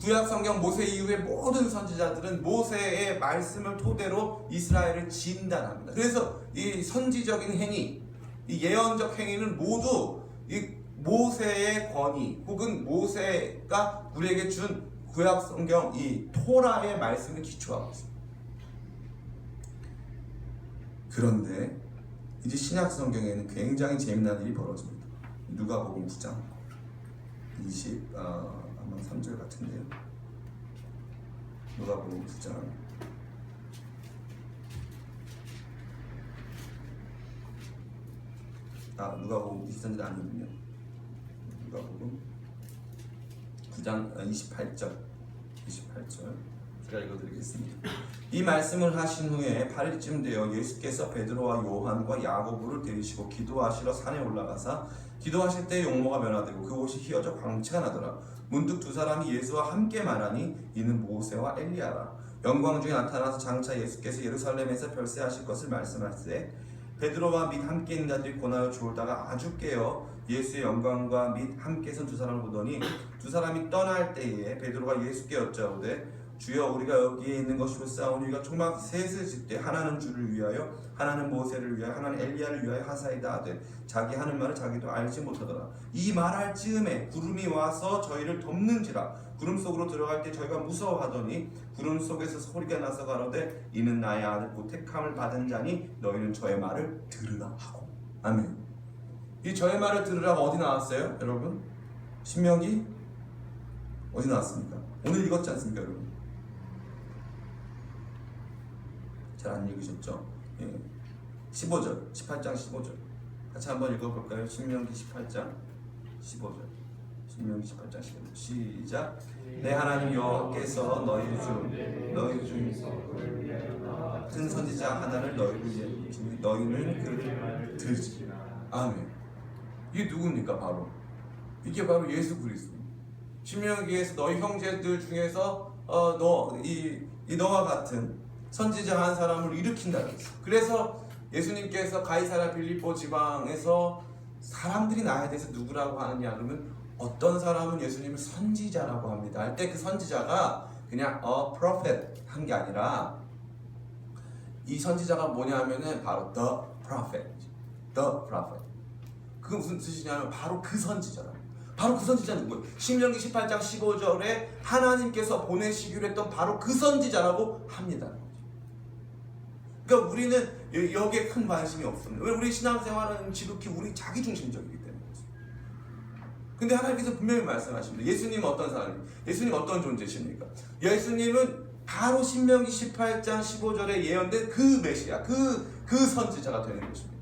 구약성경 모세 이후의 모든 선지자들은 모세의 말씀을 토대로 이스라엘을 진단합니다. 그래서 이 선지적인 행위, 이 예언적 행위는 모두 이 모세의 권위 혹은 모세가 우리에게 준 구약성경 이 토라의 말씀을 기초하고 있습니다. 그런데 이제 신약성경에는 굉장히 재미난 일이 벌어집니다. 누가복음 9장 아마 3절 같은데요. 누가복음 9장 누가복음 23절 아니군요. 누가복음 9장 28절 제가 읽어드리겠습니다. 이 말씀을 하신 후에 8일쯤 되어 예수께서 베드로와 요한과 야고보를 데리시고 기도하시러 산에 올라가사 기도하실 때 용모가 변화되고 그 옷이 휘어져 광채가 나더라. 문득 두 사람이 예수와 함께 말하니 이는 모세와 엘리야라. 영광 중에 나타나서 장차 예수께서 예루살렘에서 별세하실 것을 말씀하시되 베드로와 및 함께 있는 자들이 고나여 졸다가 아주 깨어 예수의 영광과 및 함께 선 두 사람을 보더니 두 사람이 떠날 때에 베드로가 예수께 여짜오되 주여 우리가 여기에 있는 것이 옳사오니 우리가 초막 셋을 짓되 하나는 주를 위하여 하나는 모세를 위하여 하나는 엘리야를 위하여 하사이다 하되 자기 하는 말을 자기도 알지 못하더라. 이 말할 즈음에 구름이 와서 저희를 덮는지라. 구름 속으로 들어갈 때 저희가 무서워하더니 구름 속에서 소리가 나서 가로되 이는 나의 아들 곧 택함을 받은 자니 너희는 저의 말을 들으라 하고. 아멘. 이 저의 말을 들으라가 어디 나왔어요 여러분? 신명기 어디 나왔습니까? 오늘 읽었지 않습니까 여러분? 잘 안 읽으셨죠? 예. 15절, 18장 15절 같이 한번 읽어볼까요? 신명기 18장 15절 신명기 18장 15절 시작. 내 하나님 여호와께서 너희 중 같은 선지자 하나를 너희를 위해 너희는 그를 들으시. 아멘. 이게 누굽니까? 바로 이게 바로 예수 그리스도입니다. 신명기에서 너희 형제들 중에서 너와 같은 선지자 한 사람을 일으킨다고 했어요. 그래서 예수님께서 가이사랴 빌립보 지방에서 사람들이 나에 대해서 누구라고 하느냐 그러면 어떤 사람은 예수님을 선지자라고 합니다. 할 때 그 선지자가 그냥 prophet 한 게 아니라 이 선지자가 뭐냐면은 바로 the prophet. 그게 무슨 뜻이냐면 바로 그 선지자라. 바로 그 선지자는 누구예요? 신명기 18장 15절에 하나님께서 보내시기로 했던 바로 그 선지자라고 합니다. 그러니까 우리는 여기에 큰 관심이 없습니다. 왜? 우리 신앙생활은 지극히 우리 자기중심적이기 때문에. 근데 하나님께서 분명히 말씀하십니다. 예수님은 어떤 사람입니까? 예수님 어떤 존재십니까? 예수님은 바로 신명기 18장 15절에 예언된 그 메시아, 그 선지자가 되는 것입니다.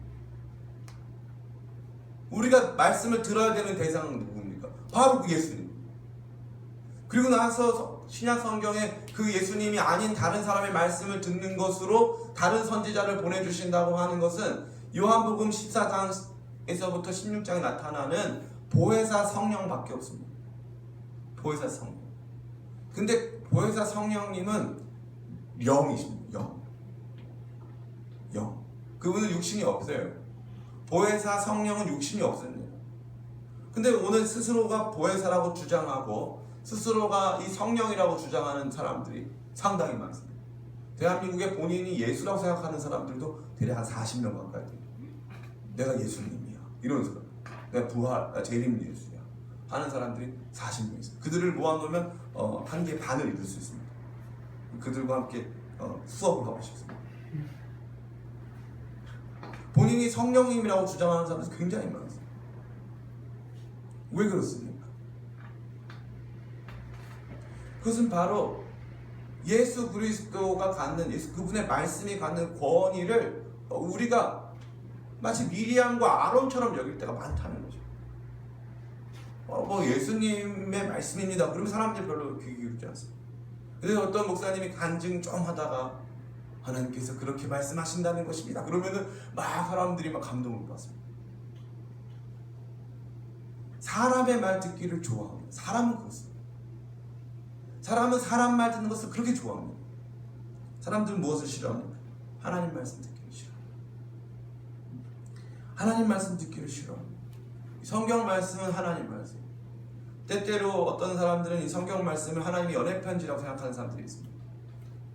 우리가 말씀을 들어야 되는 대상은 누굽니까? 바로 그 예수님. 그리고 나서 신약 성경에 그 예수님이 아닌 다른 사람의 말씀을 듣는 것으로 다른 선지자를 보내주신다고 하는 것은 요한복음 14장에서부터 16장에 나타나는 보혜사 성령밖에 없습니다. 보혜사 성령. 근데 보혜사 성령님은 영이십니다. 영. 그분은 육신이 없어요. 보혜사 성령은 육신이 없습니다. 근데 오늘 스스로가 보혜사라고 주장하고 스스로가 이 성령이라고 주장하는 사람들이 상당히 많습니다. 대한민국에 본인이 예수라고 생각하는 사람들도 대략 한 40명 가까이 됩니다. 내가 예수님이야 이런 사람, 내가 부활, 재림 예수야 하는 사람들이 40명 있어요. 그들을 모아놓으면 한 개의 반을 이룰 수 있습니다. 그들과 함께 수업을 하고 싶습니다. 본인이 성령님이라고 주장하는 사람들이 굉장히 많습니다. 왜 그렇습니까? 그것은 바로 예수 그리스도가 갖는 그분의 말씀이 갖는 권위를 우리가 마치 미리암과 아론처럼 여길 때가 많다는 거죠. 뭐 예수님의 말씀입니다. 그러면 사람들이 별로 귀 기울이지 않습니다. 그래서 어떤 목사님이 간증 좀 하다가 하나님께서 그렇게 말씀하신다는 것입니다. 그러면은 막 사람들이 막 감동을 받습니다. 사람의 말 듣기를 좋아합니다. 사람은 그렇습니다. 사람은 사람 말 듣는 것을 그렇게 좋아합니다. 사람들은 무엇을 싫어합니까? 하나님 말씀 듣기를 싫어합니다. 하나님 말씀 듣기를 싫어합니다. 성경 말씀은 하나님 말씀. 때때로 어떤 사람들은 이 성경 말씀을 하나님의 연애 편지라고 생각하는 사람들이 있습니다.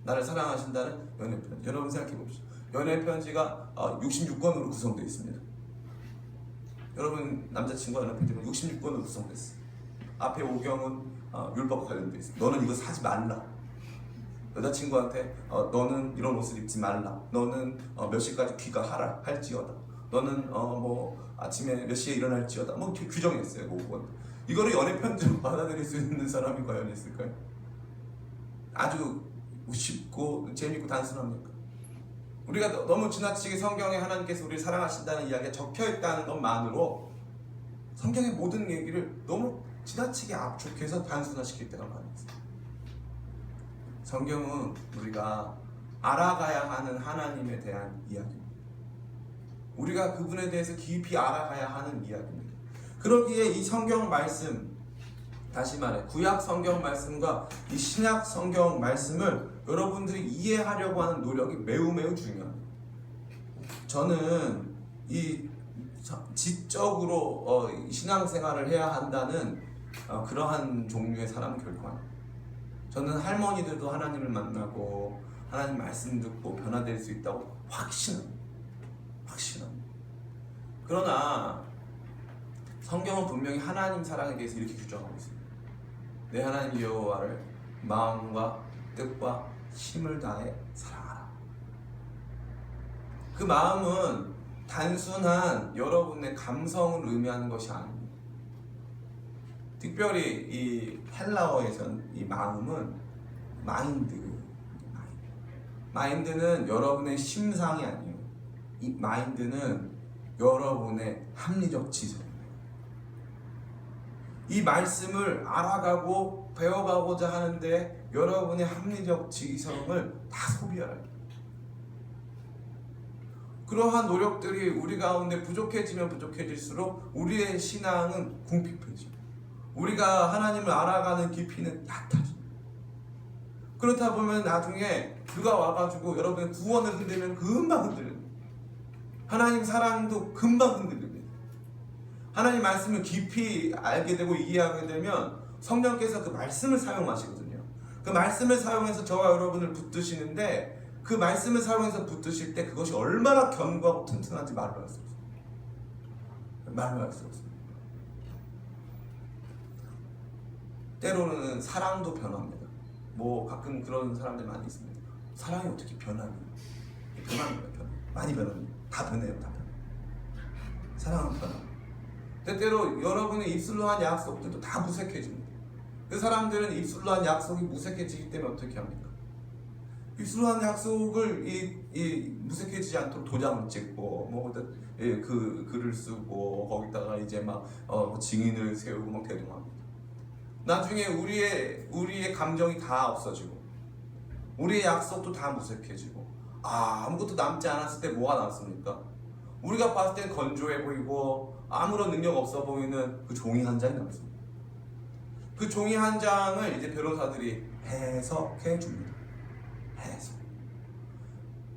나를 사랑하신다는 연애 편지. 여러분 생각해 봅시다. 연애 편지가 66권으로 구성되어 있습니다. 여러분 남자친구와 연애 편지가 66권으로 구성됐어요. 앞에 5경은 율법 관련되어 있습니다. 너는 이거 사지 말라. 여자친구한테 너는 이런 옷을 입지 말라. 너는 몇 시까지 귀가하라 할지어다. 너는 뭐 아침에 몇 시에 일어날지어다. 뭐 규정이 있어요. 5권. 이거를 연애 편지로 받아들일 수 있는 사람이 과연 있을까요? 아주 쉽고 재밌고 단순합니까? 우리가 너무 지나치게 성경에 하나님께서 우리를 사랑하신다는 이야기가 적혀있다는 것만으로 성경의 모든 얘기를 너무 지나치게 압축해서 단순화시킬 때가 많이 있어요. 성경은 우리가 알아가야 하는 하나님에 대한 이야기입니다. 우리가 그분에 대해서 깊이 알아가야 하는 이야기입니다. 그러기에 이 성경 말씀, 다시 말해 구약 성경 말씀과 이 신약 성경 말씀을 여러분들이 이해하려고 하는 노력이 매우 중요합니다. 저는 이 지적으로 신앙생활을 해야 한다는 그러한 종류의 사람은 결코 아닙니다. 저는 할머니들도 하나님을 만나고 하나님 말씀 듣고 변화될 수 있다고 확신합니다. 그러나 성경은 분명히 하나님 사랑에 대해서 이렇게 규정하고 있습니다. 내 하나님 여호와를 마음과 뜻과 힘을 다해 사랑하라. 그 마음은 단순한 여러분의 감성을 의미하는 것이 아닙니다. 특별히 이 헬라어에서는 이 마음은 마인드는 여러분의 심상이 아니에요. 이 마인드는 여러분의 합리적 지성입니다. 이 말씀을 알아가고 배워가고자 하는데 여러분의 합리적 지성을 다 소비해야 합니다. 그러한 노력들이 우리 가운데 부족해지면 부족해질수록 우리의 신앙은 궁핍해집니다. 우리가 하나님을 알아가는 깊이는 얕아집니다. 그렇다 보면 나중에 누가 와가지고 여러분의 구원을 흔들면 금방 흔들립니다. 하나님 사랑도 금방 흔들립니다. 하나님 말씀을 깊이 알게 되고 이해하게 되면 성령께서 그 말씀을 사용하시거든요. 그 말씀을 사용해서 저와 여러분을 붙드시는데 그 말씀을 사용해서 붙드실 때 그것이 얼마나 견고하고 튼튼한지 말로 할 수 없습니다. 말로 할 수 없습니다. 때로는 사랑도 변합니다. 뭐 가끔 그런 사람들 많이 있습니다. 사랑이 어떻게 변합니까? 변합니다. 많이 변합니다. 다 변해요. 사랑은 변합니다. 때때로 여러분의 입술로 한 약속들도 다 무색해집니다. 그 사람들은 입술로 한 약속이 무색해지기 때문에 어떻게 합니까? 입술로 한 약속을 무색해지지 않도록 도장을 찍고 그 글을 쓰고 거기다가 이제 막 증인을 세우고 막 대동합니다. 나중에 우리의 감정이 다 없어지고 우리의 약속도 다 무색해지고 아무것도 남지 않았을 때 뭐가 남습니까? 우리가 봤을 땐 건조해 보이고 아무런 능력 없어 보이는 그 종이 한 장이 남습니다. 그 종이 한 장을 이제 변호사들이 해석해 줍니다.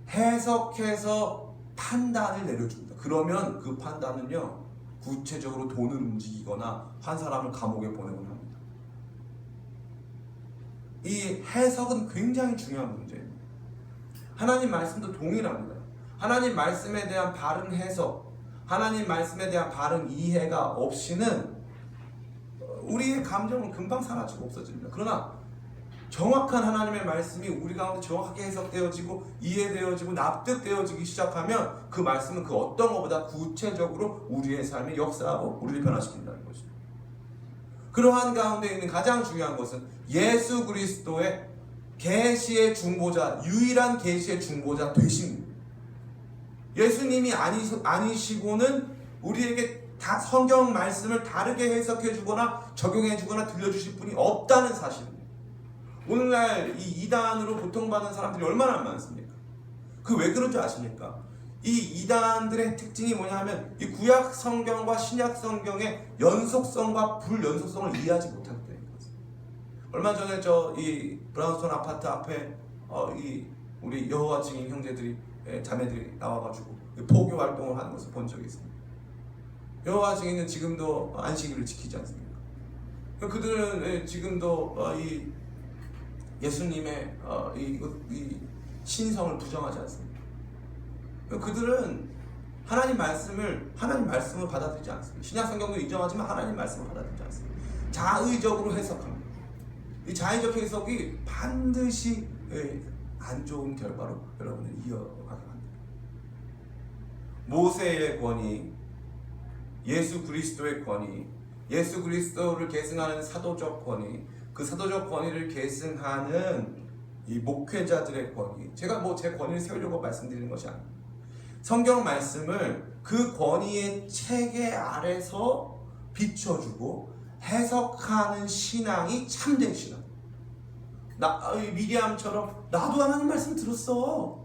해석해서 판단을 내려줍니다. 그러면 그 판단은요 구체적으로 돈을 움직이거나 한 사람을 감옥에 보내거나 합니다. 이 해석은 굉장히 중요한 문제입니다. 하나님 말씀도 동일합니다. 하나님 말씀에 대한 바른 해석, 하나님 말씀에 대한 바른 이해가 없이는 우리의 감정은 금방 사라지고 없어집니다. 그러나 정확한 하나님의 말씀이 우리 가운데 정확하게 해석되어지고 이해되어지고 납득되어지기 시작하면 그 말씀은 그 어떤 것보다 구체적으로 우리의 삶에 역사하고 우리를 변화시킨다는 것입니다. 그러한 가운데 있는 가장 중요한 것은 예수 그리스도의 계시의 중보자, 유일한 계시의 중보자 되심입니다. 예수님이 아니시고는 우리에게 다 성경 말씀을 다르게 해석해 주거나 적용해 주거나 들려주실 분이 없다는 사실입니다. 오늘날 이 이단으로 고통받는 사람들이 얼마나 많습니까? 그 왜 그런 줄 아십니까? 이 이단들의 특징이 뭐냐면 이 구약 성경과 신약 성경의 연속성과 불연속성을 이해하지 못하기 때문인 거죠. 얼마 전에 저 이 브라운스톤 아파트 앞에 이 우리 여호와 증인 형제들이 자매들이 나와가지고 포교 활동을 하는 것을 본 적이 있습니다. 여호와 증인은 지금도 안식일을 지키지 않습니까? 그들은 지금도 이 예수님의 이 신성을 부정하지 않습니다. 그들은 하나님 말씀을 받아들이지 않습니다. 신약 성경도 인정하지만 하나님 말씀을 받아들이지 않습니다. 자의적으로 해석합니다. 이 자의적 해석이 반드시 안 좋은 결과로 여러분을 이어가게 합니다. 모세의 권위, 예수 그리스도의 권위, 예수 그리스도를 계승하는 사도적 권위, 그 사도적 권위를 계승하는 이 목회자들의 권위. 제가 뭐 제 권위를 세우려고 말씀드리는 것이 아닙니다. 성경 말씀을 그 권위의 체계 아래서 비춰주고 해석하는 신앙이 참된 신앙. 미리암처럼 나도 하나님 말씀 들었어.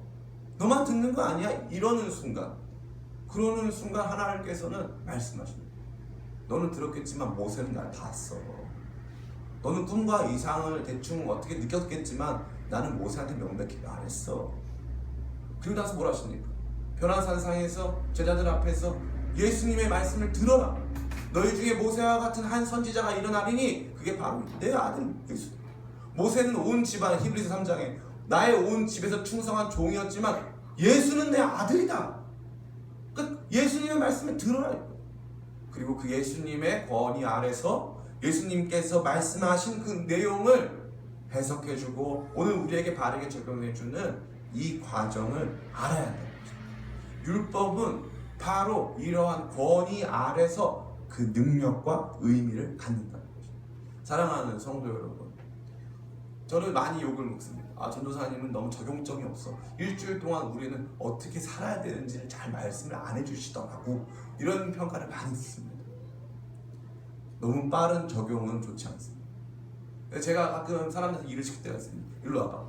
너만 듣는 거 아니야? 이러는 순간, 그러는 순간 하나님께서는 말씀하십니다. 너는 들었겠지만 모세는 날 봤어. 너는 꿈과 이상을 대충 어떻게 느꼈겠지만 나는 모세한테 명백히 말했어. 그리고 나서 뭐라 하십니까? 변화산상에서 제자들 앞에서 예수님의 말씀을 들어라. 너희 중에 모세와 같은 한 선지자가 일어나리니 그게 바로 내 아들 예수. 모세는 온 집안, 히브리서 3장에 나의 온 집에서 충성한 종이었지만 예수는 내 아들이다. 그러니까 예수님의 말씀을 들어라. 그리고 그 예수님의 권위 아래서 예수님께서 말씀하신 그 내용을 해석해주고 오늘 우리에게 바르게 적용해주는 이 과정을 알아야 합니다. 율법은 바로 이러한 권위 아래서 그 능력과 의미를 갖는다는 거죠. 사랑하는 성도 여러분, 저는 많이 욕을 먹습니다. 전도사님은 너무 적용점이 없어. 일주일 동안 우리는 어떻게 살아야 되는지를 잘 말씀을 안 해주시더라고. 이런 평가를 많이 듣습니다. 너무 빠른 적용은 좋지 않습니다. 제가 가끔 사람들한테 일을 시킬 때가 있습니다. 일로 와봐.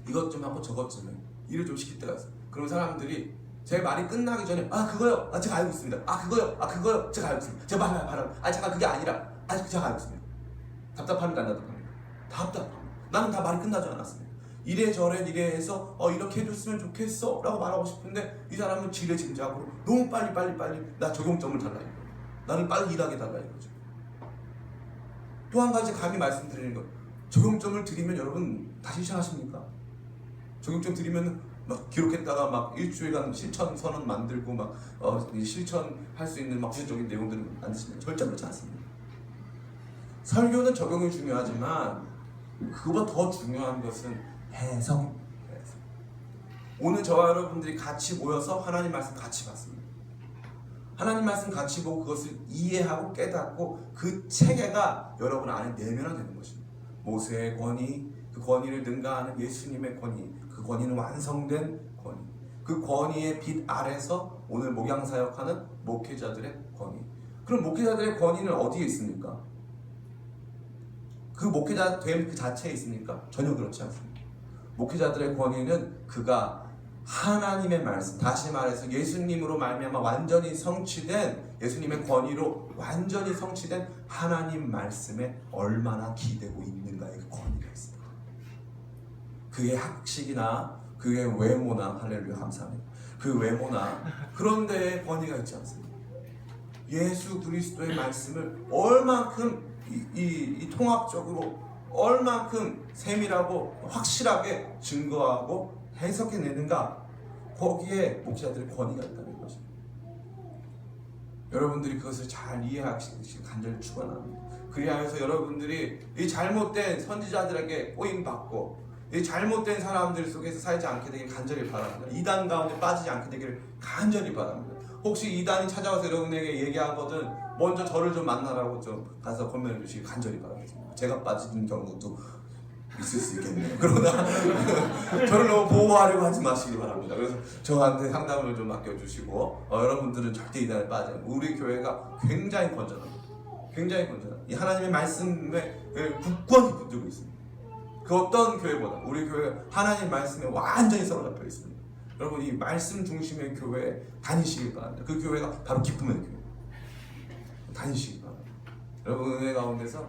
이것 좀 하고 저것 좀 해. 일을 좀 시킬 때가 있어요. 그럼 사람들이 제 말이 끝나기 전에 그거요. 제가 알고 있습니다. 그거요. 제가 알고 있습니다. 제가 말하라. 잠깐 그게 아니라 제가 알고 있습니다. 답답합니까? 안 답답합니까? 답답합니다. 나는 다 말이 끝나지 않았습니다. 이래저래 이래해서 이렇게 해줬으면 좋겠어 라고 말하고 싶은데 이 사람은 지레짐작으로 너무 빨리 나 적용점을 달라 이거예요. 나는 빨리 일하게 달라 이거죠. 또 한 가지 감히 말씀드리는 것, 적용점을 드리면 여러분 다시 시작하십니까? 적용점 드리면 막 기록했다가 막 일주일간 실천 선언 만들고 막 실천할 수 있는 막 구체적인 내용들을 만드시는 절대 그렇지 않습니다. 설교는 적용이 중요하지만 그보다 더 중요한 것은 해석입니다. 오늘 저와 여러분들이 같이 모여서 하나님 말씀 같이 봤습니다. 하나님 말씀 같이 보고 그것을 이해하고 깨닫고 그 체계가 여러분 안에 내면화되는 것입니다. 모세의 권위, 그 권위를 능가하는 예수님의 권위, 그 권위는 완성된 권위, 그 권위의 빛 아래서 오늘 목양사역하는 목회자들의 권위. 그럼 목회자들의 권위는 어디에 있습니까? 그 목회자 됨 그 자체에 있습니까? 전혀 그렇지 않습니다. 목회자들의 권위는 그가 하나님의 말씀, 다시 말해서 예수님으로 말미암아 완전히 성취된 예수님의 권위로 완전히 성취된 하나님 말씀에 얼마나 기대고 있는가의 그 권위가 있습니다. 그의 학식이나 그의 외모나 할렐루야 감사합니다. 그 외모나 그런 데에 권위가 있지 않습니다. 예수 그리스도의 말씀을 얼만큼 이 통합적으로 얼만큼 세밀하고 확실하게 증거하고 해석해내는가, 거기에 목사들의 권위가 있다는 것입니다. 여러분들이 그것을 잘 이해하시길 간절히 축원합니다. 그리하여서 여러분들이 이 잘못된 선지자들에게 꼬임받고 이 잘못된 사람들 속에서 살지 않게 되길 간절히 바랍니다. 이단 가운데 빠지지 않게 되기를 간절히 바랍니다. 혹시 이단이 찾아와서 여러분에게 얘기하거든 먼저 저를 좀 만나라고 좀 가서 권면해 주시기 간절히 바라겠습니다. 제가 빠지는 경우도 있을 수 있겠네요. 그러나 저를 너무 보호하려고 하지 마시기 바랍니다. 그래서 저한테 상담을 좀 맡겨주시고 여러분들은 절대 이단에 빠지지 않고 우리 교회가 굉장히 건전합니다. 굉장히 건전합니다. 이 하나님의 말씀에 굳건히 붙들고 있습니다. 그 어떤 교회보다 우리 교회가 하나님 말씀에 완전히 사로잡혀 있습니다. 여러분 이 말씀 중심의 교회 다니시길 바랍니다. 그 교회가 바로 기쁨의 교회. 다니시길 바랍니다. 여러분 은혜 가운데서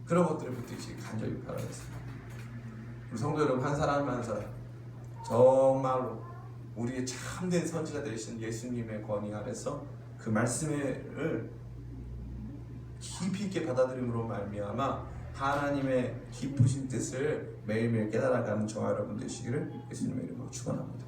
그런 것들을 붙드시길 간절히 바라겠습니다. 우리 성도 여러분 한 사람 한 사람 정말로 우리의 참된 선지자 되신 예수님의 권위 아래서 그 말씀을 깊이 있게 받아들임으로 말미암아 하나님의 기쁘신 뜻을 매일매일 깨달아가는 저와 여러분 되시기를 예수님의 이름으로 축원합니다.